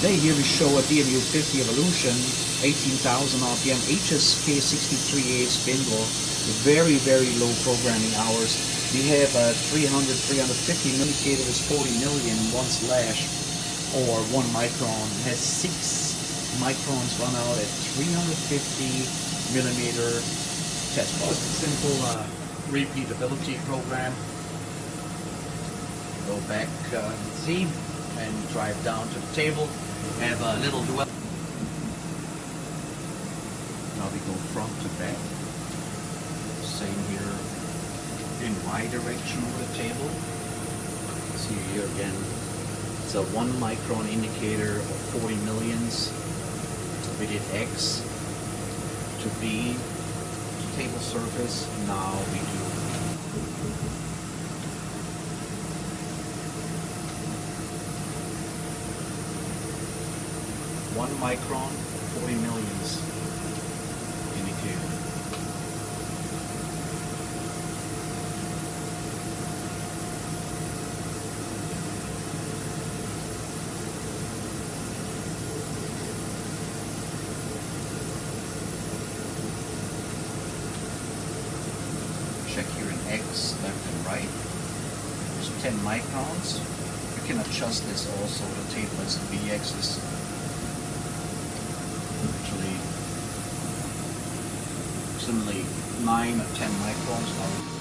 Today here we show a DMU 50 Evolution, 18,000 RPM, HSK 63A spindle, very low programming hours. We have a 350 indicator is 40 million, one slash or 1 micron. It has 6 microns run out at 350 millimeter test bus. Simple repeatability program. Go back, see, and drive down to the table. Have a little dual. Now we go front to back. Same here in Y direction of the table. See here again. It's a 1 micron indicator of 40 millions. We did X to B table surface. Now we do 1 micron, 40 millions indicator. Check here in X, left and right. There's 10 microns. You can adjust this also. The table has the B axis. Actually, 9 or 10 microns.